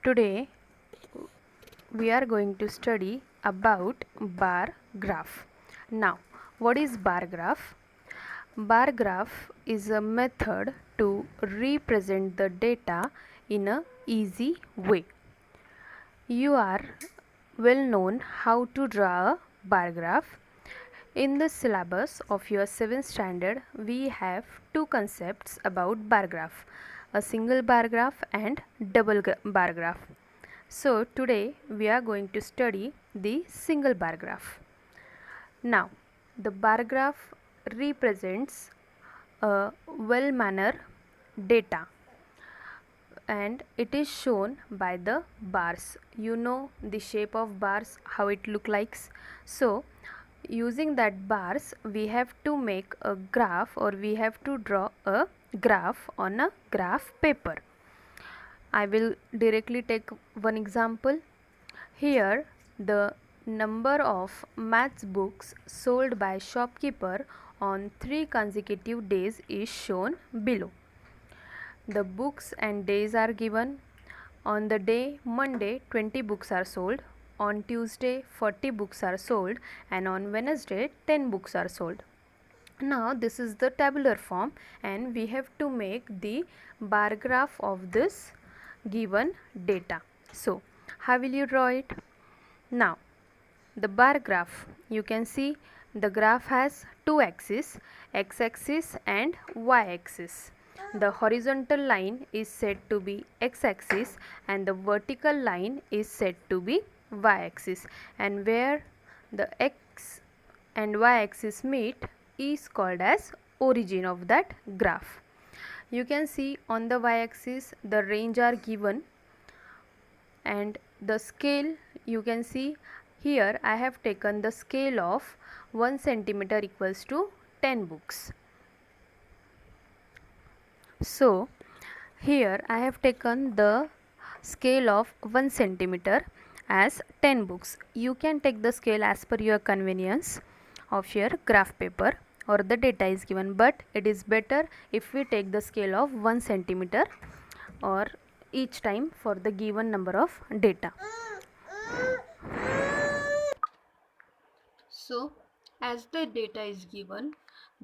Today we are going to study about bar graph. Now, what is bar graph? Bar graph is a method to represent the data in a easy way. You are well known how to draw a bar graph. In the syllabus of your 7th standard, we have two concepts about bar graph, a single bar graph and bar graph. So today we are going to study the single bar graph. Now, the bar graph represents a well-mannered data and it is shown by the bars. You know the shape of bars, how it look like. So using that bars we have to make a graph, or we have to draw a graph on a graph paper. I will directly take one example. Here the number of maths books sold by shopkeeper on 3 consecutive days is shown below. The books and days are given. On the day Monday 20 books are sold, on Tuesday 40 books are sold, and on Wednesday 10 books are sold. Now this is the tabular form and we have to make the bar graph of this given data. So how will you draw it? Now the bar graph, you can see the graph has two axes, x-axis and y-axis. The horizontal line is said to be x-axis and the vertical line is said to be y-axis, and where the x and y-axis meet is called as origin of that graph. You can see on the y-axis the range are given, and the scale, you can see here I have taken the scale of 1 centimeter equals to 10 books. So here I have taken the scale of 1 centimeter as 10 books. You can take the scale as per your convenience of your graph paper or the data is given, but it is better if we take the scale of 1 centimeter or each time for the given number of data. So as the data is given,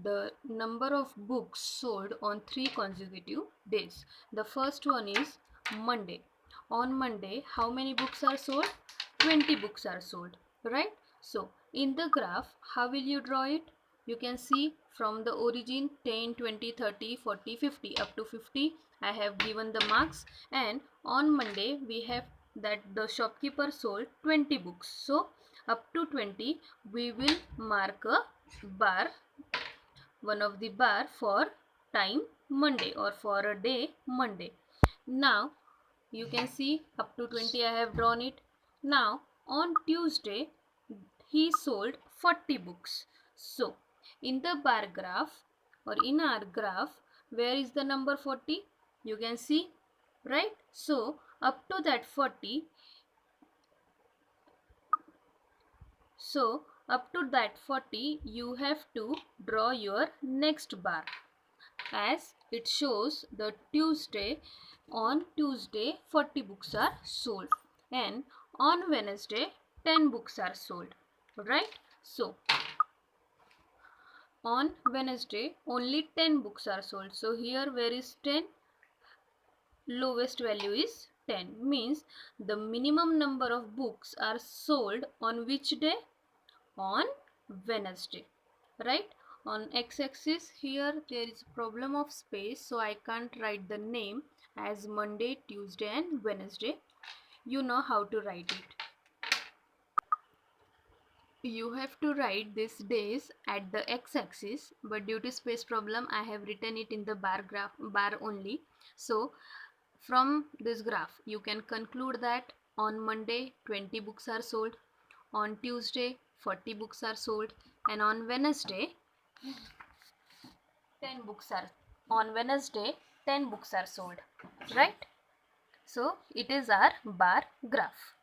the number of books sold on 3 consecutive days. The first one is Monday. On Monday, how many books are sold? 20 books are sold, right? So in the graph, how will you draw it? You can see from the origin 10, 20, 30, 40, 50 up to 50 I have given the marks, and on Monday we have that the shopkeeper sold 20 books. So up to 20 we will mark a bar, one of the bar for time Monday or for a day Monday. Now you can see up to 20 I have drawn it. Now on Tuesday he sold 40 books. So in the bar graph or in our graph, where is the number 40? You can see, right? So up to that 40, so up to that 40 you have to draw your next bar, as it shows the Tuesday. On Tuesday 40 books are sold and on Wednesday 10 books are sold, right? So on Wednesday only 10 books are sold. So here where is 10? Lowest value is 10, means the minimum number of books are sold on which day? On Wednesday, right? On x-axis here there is a problem of space, so I can't write the name as Monday, Tuesday and Wednesday. You know how to write it. You have to write these days at the x-axis, but due to space problem I have written it in the bar only. So from this graph you can conclude that on Monday 20 books are sold, on Tuesday 40 books are sold, and on Wednesday 10 books are sold, right? So it is our bar graph.